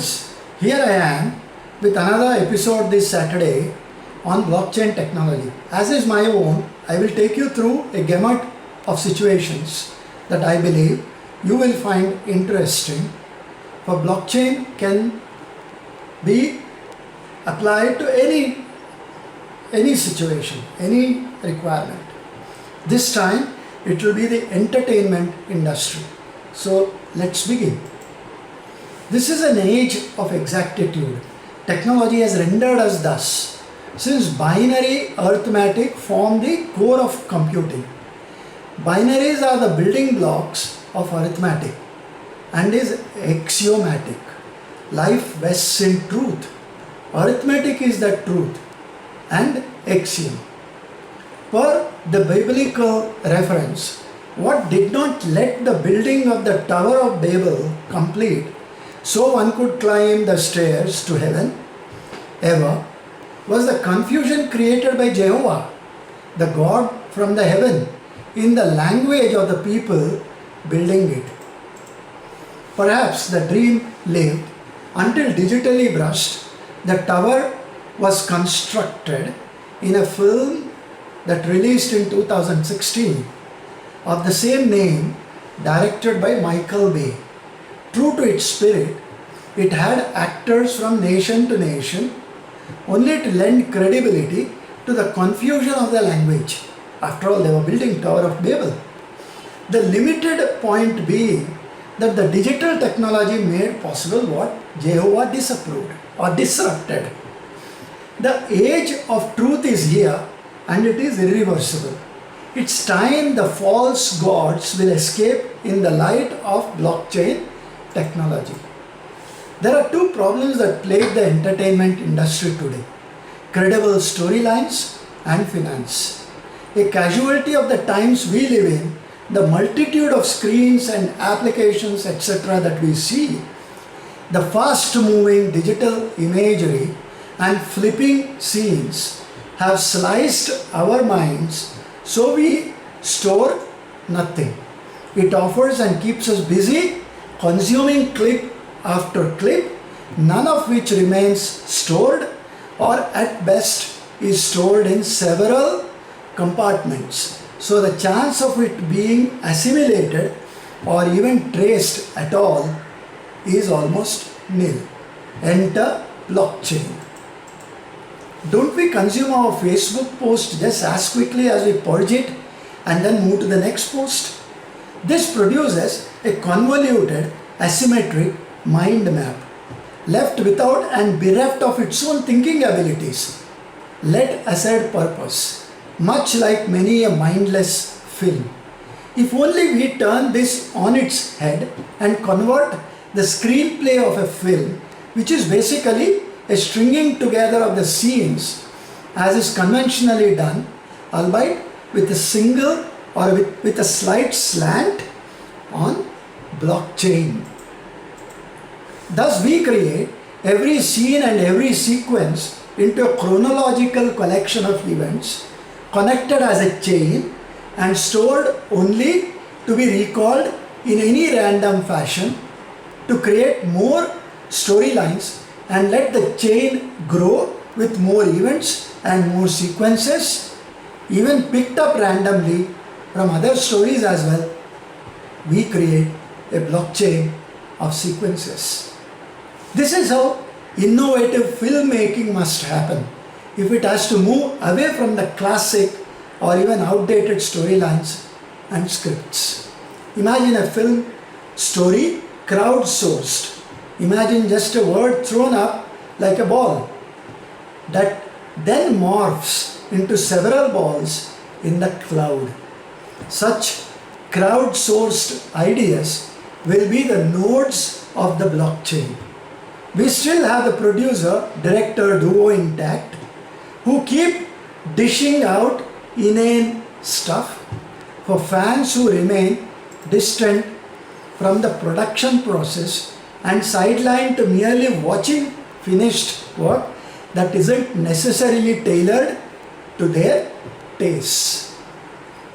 Friends, here I am with another episode this Saturday on blockchain technology. As is my own, I will take you through a gamut of situations that I believe you will find interesting. For blockchain can be applied to any situation, any requirement. This time it will be the entertainment industry. So let's begin. This is an age of exactitude. Technology has rendered us thus. Since binary arithmetic form the core of computing. Binaries are the building blocks of arithmetic and is axiomatic. Life vests in truth. Arithmetic is the truth and axiom. Per the biblical reference, what did not let the building of the Tower of Babel complete so one could climb the stairs to heaven ever was the confusion created by Jehovah, the God from the heaven, in the language of the people building it. Perhaps the dream lived until digitally brushed. The tower was constructed in a film that released in 2016 of the same name, directed by Michael Bay. True to its spirit, it had actors from nation to nation only to lend credibility to the confusion of the language. After all, they were building Tower of Babel. The limited point being that the digital technology made possible what Jehovah disapproved or disrupted. The age of truth is here and it is irreversible. It's time the false gods will escape in the light of blockchain technology. There are two problems that plague the entertainment industry today: credible storylines and finance. A casualty of the times we live in, the multitude of screens and applications etc. that we see, the fast moving digital imagery and flipping scenes have sliced our minds so we store nothing. It offers and keeps us busy consuming clip after clip, none of which remains stored or at best is stored in several compartments. So the chance of it being assimilated or even traced at all is almost nil. Enter blockchain. Don't we consume our Facebook post just as quickly as we purge it and then move to the next post? This produces a convoluted, asymmetric mind map, left without and bereft of its own thinking abilities, let aside purpose, much like many a mindless film. If only we turn this on its head and convert the screenplay of a film, which is basically a stringing together of the scenes as is conventionally done, albeit with a single or with a slight slant on blockchain. Thus we create every scene and every sequence into a chronological collection of events connected as a chain and stored only to be recalled in any random fashion to create more storylines and let the chain grow with more events and more sequences, even picked up randomly from other stories as well. We create a blockchain of sequences. This is how innovative filmmaking must happen if it has to move away from the classic or even outdated storylines and scripts. Imagine a film story crowdsourced. Imagine just a word thrown up like a ball that then morphs into several balls in the cloud. Such crowdsourced ideas will be the nodes of the blockchain. We still have the producer-director duo intact who keep dishing out inane stuff for fans who remain distant from the production process and sidelined to merely watching finished work that isn't necessarily tailored to their tastes.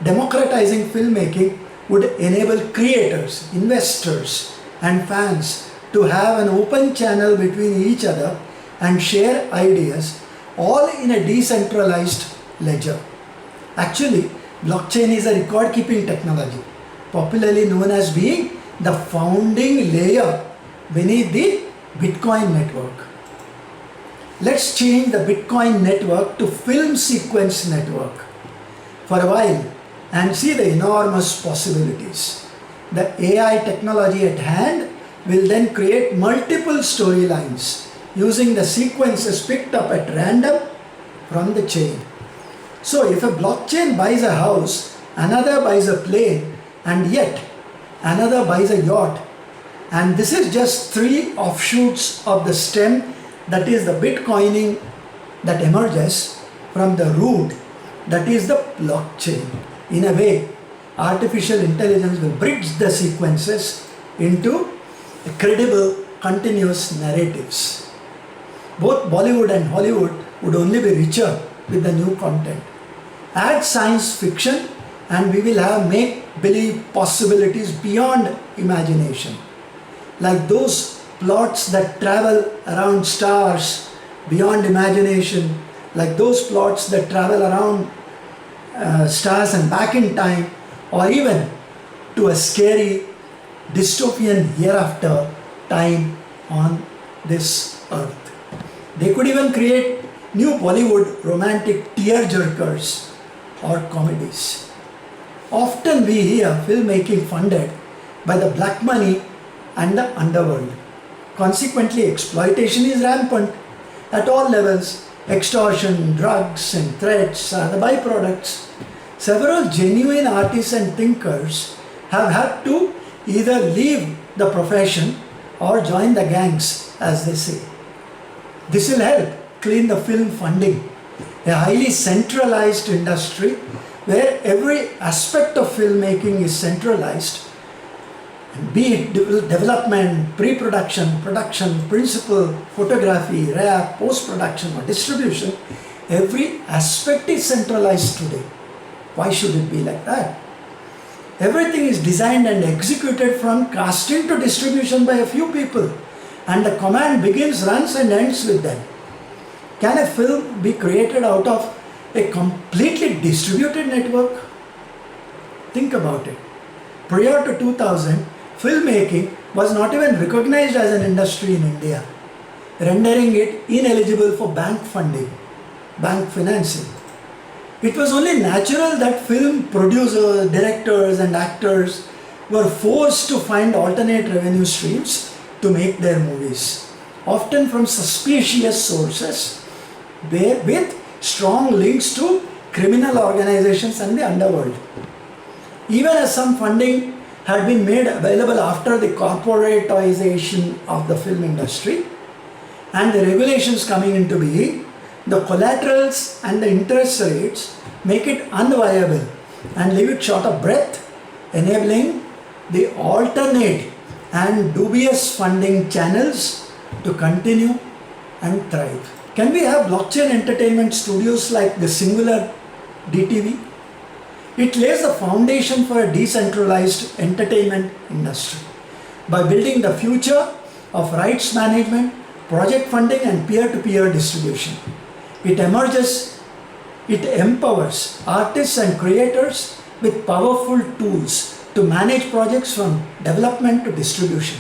Democratizing filmmaking would enable creators, investors, and fans to have an open channel between each other and share ideas, all in a decentralized ledger. Actually, blockchain is a record keeping technology, popularly known as being the founding layer beneath the Bitcoin network. Let's change the Bitcoin network to film sequence network for a while and see the enormous possibilities. The AI technology at hand will then create multiple storylines using the sequences picked up at random from the chain. So if a blockchain buys a house, another buys a plane, and yet another buys a yacht, and this is just three offshoots of the stem, that is the Bitcoining, that emerges from the root, that is the blockchain. In a way, artificial intelligence will bridge the sequences into credible, continuous narratives. Both Bollywood and Hollywood would only be richer with the new content. Add science fiction and we will have make-believe possibilities beyond imagination. Like those plots that travel around stars beyond imagination, like those plots that travel around stars and back in time, or even to a scary dystopian hereafter time on this earth. They could even create new Bollywood romantic tear-jerkers or comedies. Often we hear filmmaking funded by the black money and the underworld. Consequently, exploitation is rampant at all levels. Extortion, drugs and threats are the byproducts. Several genuine artists and thinkers have had to either leave the profession or join the gangs, as they say. This will help clean the film funding, a highly centralized industry where every aspect of filmmaking is centralized, be it development, pre-production, production, principal, photography, wrap, post-production or distribution. Every aspect is centralized today. Why should it be like that? Everything is designed and executed from casting to distribution by a few people, and the command begins, runs and ends with them. Can a film be created out of a completely distributed network? Think about it. Prior to 2000, filmmaking was not even recognized as an industry in India, rendering it ineligible for bank funding, bank financing. It was only natural that film producers, directors and actors were forced to find alternate revenue streams to make their movies, often from suspicious sources with strong links to criminal organizations and the underworld. Even as some funding had been made available after the corporatization of the film industry and the regulations coming into being, the collaterals and the interest rates make it unviable and leave it short of breath, enabling the alternate and dubious funding channels to continue and thrive. Can we have blockchain entertainment studios like the Singular DTV? It lays the foundation for a decentralized entertainment industry by building the future of rights management, project funding and peer-to-peer distribution. It empowers artists and creators with powerful tools to manage projects from development to distribution.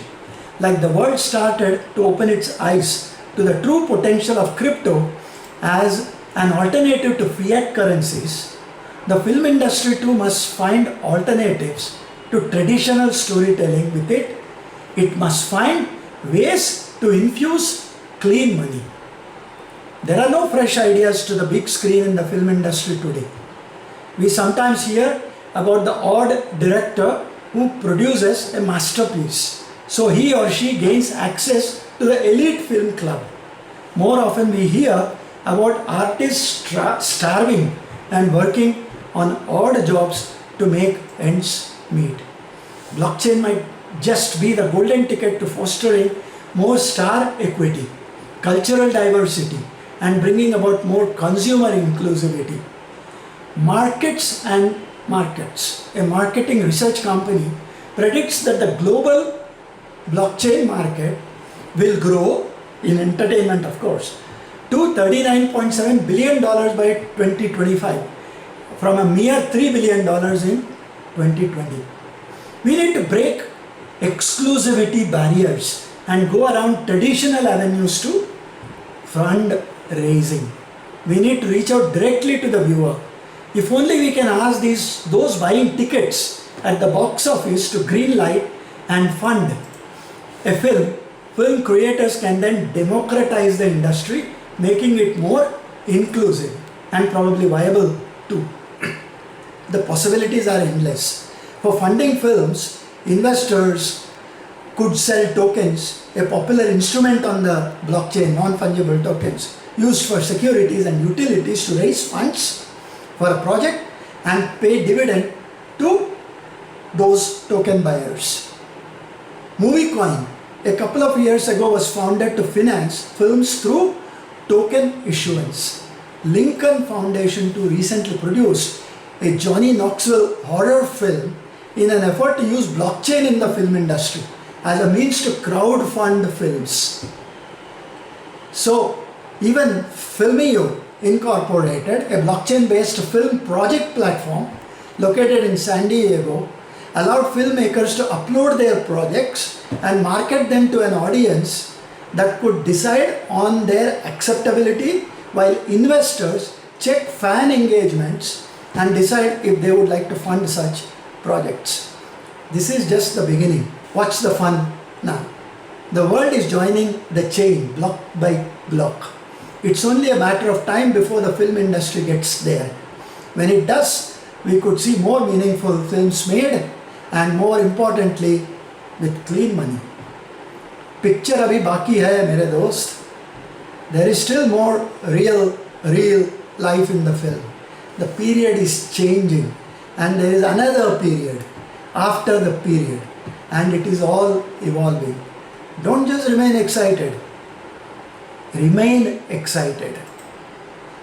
Like the world started to open its eyes to the true potential of crypto as an alternative to fiat currencies, the film industry too must find alternatives to traditional storytelling with it. It must find ways to infuse clean money. There are no fresh ideas to the big screen in the film industry today. We sometimes hear about the odd director who produces a masterpiece, so he or she gains access to the elite film club. More often we hear about artists starving and working on odd jobs to make ends meet. Blockchain might just be the golden ticket to fostering more star equity, cultural diversity, and bringing about more consumer inclusivity. Markets and Markets, a marketing research company, predicts that the global blockchain market will grow in entertainment, of course, to $39.7 billion by 2025 from a mere $3 billion in 2020. We need to break exclusivity barriers and go around traditional avenues to fundraising. We need to reach out directly to the viewer. If only we can ask those buying tickets at the box office to green light and fund a film creators can then democratize the industry, making it more inclusive and probably viable too. The possibilities are endless. For funding films, investors could sell tokens, a popular instrument on the blockchain, non-fungible tokens, used for securities and utilities to raise funds for a project and pay dividend to those token buyers. MovieCoin, a couple of years ago, was founded to finance films through token issuance. Lincoln Foundation too recently produced a Johnny Knoxville horror film in an effort to use blockchain in the film industry as a means to crowdfund films. So, even Filmio Incorporated, a blockchain-based film project platform located in San Diego, allowed filmmakers to upload their projects and market them to an audience that could decide on their acceptability, while investors check fan engagements and decide if they would like to fund such projects. This is just the beginning. Watch the fun now. The world is joining the chain block by block. It's only a matter of time before the film industry gets there. When it does, we could see more meaningful films made, and more importantly, with clean money. Picture abhi baki hai mere dost. There is still more real life in the film. The period is changing, and there is another period after the period, and it is all evolving. Don't just remain excited. Remain excited.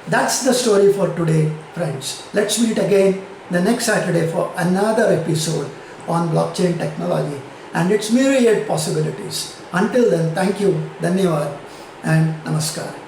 That's the story for today, friends. Let's meet again the next Saturday for another episode on blockchain technology and its myriad possibilities. Until then, thank you, dhanyawad, and namaskar.